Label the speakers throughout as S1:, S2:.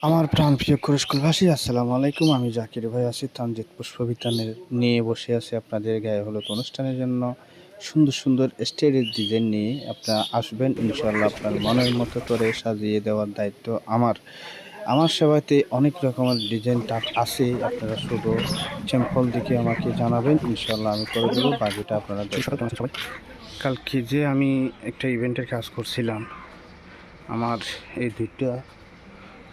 S1: আমার প্রাণপ্রিয় কুরস্কুলবাসী, আসসালামু আলাইকুম। আমি জাকির ভাই আছি তামজিৎ পুষ্পবিতানের নিয়ে বসে আছি আপনাদের গায়ে হলুদ অনুষ্ঠানের জন্য। সুন্দর সুন্দর স্টেজের ডিজাইন নিয়ে আপনারা আসবেন, ইনশাল্লাহ আপনার মনের মতো করে সাজিয়ে দেওয়ার দায়িত্ব আমার। আমার সেবাতে অনেক রকমের ডিজাইন টাক আছে, আপনারা শুধু স্যাম্পল দেখে আমাকে জানাবেন, ইনশাল্লাহ আমি করে দেবো। বাকিটা আপনারা দেখবেন। কালকে যে আমি একটা ইভেন্টের কাজ করছিলাম, আমার এই দুইটা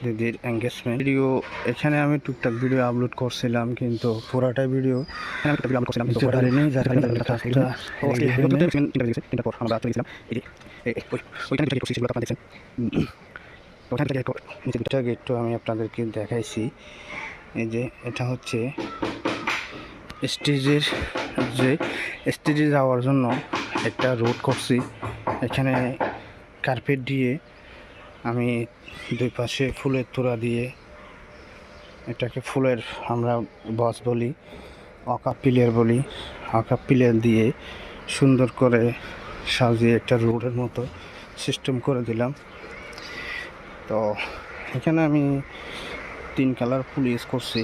S1: দিদির এঙ্গেজমেন্ট ভিডিও, এখানে আমি টুকটাক ভিডিও আপলোড করছিলাম, কিন্তু পুরাটা ভিডিও দিতে পারিনি, যার কারণে কাজটা একটু আমি আপনাদেরকে দেখাইছি। এই যে এটা হচ্ছে স্টেজে যাওয়ার জন্য একটা রোড করছি। এখানে কার্পেট দিয়ে আমি দুই পাশে ফুলের তোড়া দিয়ে, এটাকে ফুলের আমরা বস বলি, অকা পিলার দিয়ে সুন্দর করে সাজিয়ে একটা রোডের মতো সিস্টেম করে দিলাম। তো এখানে আমি 3 কালার ফুল ইউজ করছি,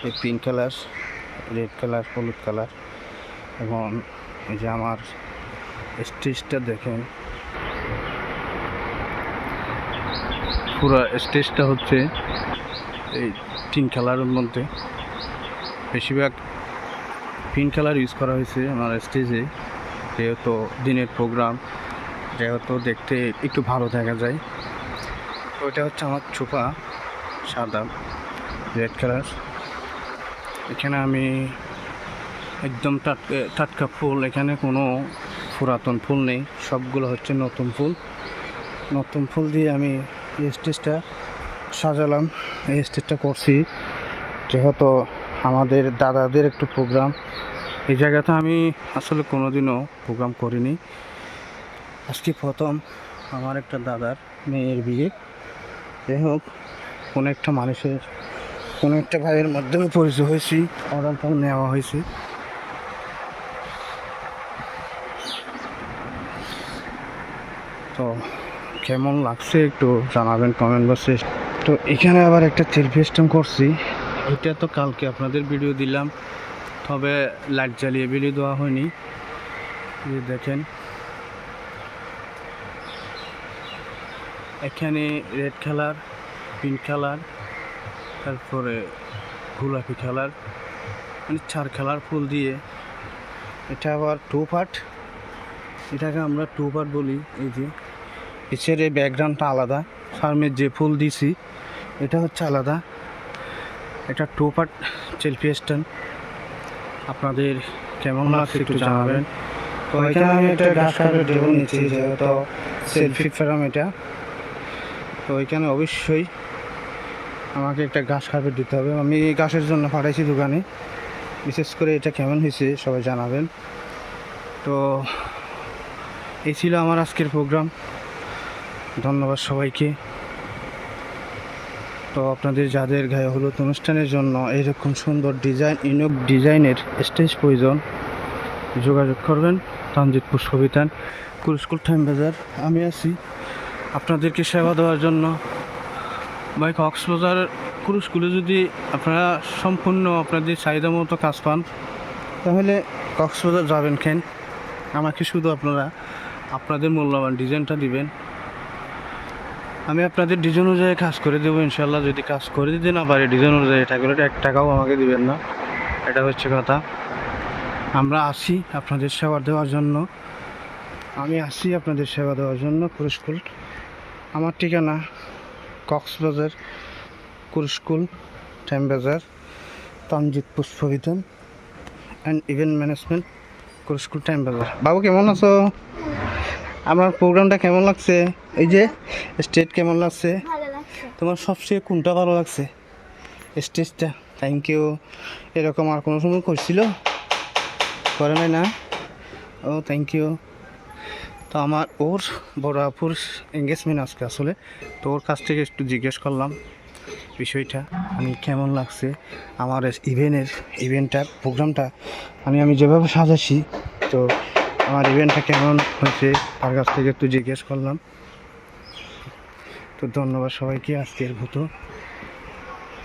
S1: এই পিঙ্ক কালার, রেড কালার, হলুদ কালার। এবং এই যে আমার স্টেজটা দেখেন, পুরো স্টেজটা হচ্ছে এই 3 কালারের মধ্যে। বেশিরভাগ পিঙ্ক কালার ইউজ করা হয়েছে আমার স্টেজে, যেহেতু দিনের প্রোগ্রাম, যেহেতু দেখতে একটু ভালো দেখা যায়। ওইটা হচ্ছে আমার ছোপা সাদা রেড কালার। এখানে আমি একদম টাটকা ফুল, এখানে কোনো পুরাতন ফুল নেই, সবগুলো হচ্ছে নতুন ফুল দিয়ে আমি এই স্টেজটা সাজালাম। এই স্টেজটা করছি যেহেতু আমাদের দাদাদের একটু প্রোগ্রাম। এই জায়গাতে আমি আসলে কোনোদিনও প্রোগ্রাম করিনি, আজকে প্রথম আমার একটা দাদার মেয়ের বিয়ে। যাই হোক, কোনো একটা মানুষের, কোনো একটা ভাইয়ের মাধ্যমে পরিচয় হয়েছি, অর্ডারটা নেওয়া হয়েছে। তো কেমন লাগছে একটু জানাবেন কমেন্ট বক্সে। তো এখানে আবার একটা সেলফি সিস্টেম করছি, এটা তো কালকে আপনাদের ভিডিও দিলাম, তবে লাইট জ্বালিয়ে ভিডিও দেওয়া হয়নি। দেখেন এখানে রেড কালার, পিঙ্ক কালার, তারপরে গোলাপি কালার, মানে 4 কালার ফুল দিয়ে এটা আবার 2 পার্ট, এটাকে আমরা 2 পার্ট বলি। এই যে পিছের এই ব্যাকগ্রাউন্ডটা আলাদা, সামনের যে ফুল দিছি এটা হচ্ছে আলাদা। এটা 2 পার্ট সেলফি স্ট্যান্ড। আপনাদের কেমন লাগছে একটু জানাবেন। তো এখানে আমি একটা ঘাস কার্পেট দেবো নিচ্ছি, যেহেতু সেলফি ফ্রেম এটা। তো এখানে অবশ্যই আমাকে একটা ঘাস কার্পেট দিতে হবে, আমি ঘাসের জন্য পাঠাইছি দোকানে। বিশেষ করে এটা কেমন হয়েছে সবাই জানাবেন। তো এই ছিল আমার আজকের প্রোগ্রাম, ধন্যবাদ সবাইকে। তো আপনাদের যাদের গায়ে হলুদ অনুষ্ঠানের জন্য এইরকম সুন্দর ডিজাইনের স্টেজ প্রয়োজন, যোগাযোগ করবেন তামজিৎ পুষ্পবিতান, কুরস্কুল টাইম বাজার। আমি আছি আপনাদেরকে সেবা দেওয়ার জন্য। ভাই কক্সবাজার কুরস্কুলে যদি আপনারা সম্পূর্ণ আপনাদের চাহিদা মতো কাজ পান, তাহলে কক্সবাজার যাবেন কেন? আমাকে শুধু আপনারা আপনাদের মূল্যবান ডিজাইনটা দিবেন, আমি আপনাদের ডিজাইন অনুযায়ী কাজ করে দেবো ইনশাল্লাহ। যদি কাজ করে দিতে না পারি ডিজাইন অনুযায়ী, এটা করে 1 টাকাও আমাকে দিবেন না, এটা হচ্ছে কথা। আমরা আসি আপনাদের সেবা দেওয়ার জন্য, আমি আসি আপনাদের সেবা দেওয়ার জন্য। কুরস্কুল আমার ঠিকানা, কক্সবাজার কুরস্কুল টাইম বাজার, Tamjit Pushpabitan and event management, কুরস্কুল টাইম বাজার। বাবু কেমন আছো? আমার প্রোগ্রামটা কেমন লাগছে? এই যে স্টেজ কেমন লাগছে? তোমার সবচেয়ে কোনটা ভালো লাগছে? স্টেজটা? Thank you. এরকম আর কোনো সময় করছিল? করে নাই না? ও থ্যাংক ইউ। তো আমার ওর বড় আপুর এঙ্গেজমেন্ট আজকে আসলে, তো ওর কাছ থেকে একটু জিজ্ঞেস করলাম বিষয়টা, আমি কেমন লাগছে আমার ইভেন্টটার প্রোগ্রামটা, আমি যেভাবে সাজাচ্ছি, তো আমার ইভেন্টটা কেমন হয়েছে তার কাছ থেকে একটু জিজ্ঞেস করলাম। তো ধন্যবাদ সবাইকে, আজকের মতো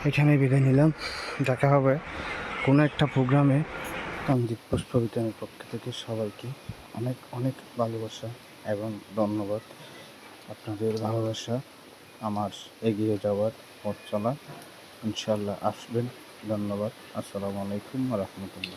S1: এখানে বিদায় নিলাম। দেখা হবে কোনো একটা প্রোগ্রামে। তামজিৎ পুষ্পবিতানের পক্ষ থেকে সবাইকে অনেক অনেক ভালোবাসা এবং ধন্যবাদ। আপনাদের ভালোবাসা আমার এগিয়ে যাওয়ার পথ চলা। ইনশাল্লাহ আসবেন। ধন্যবাদ। আসসালামু আলাইকুম ওয়া রাহমাতুল্লাহ।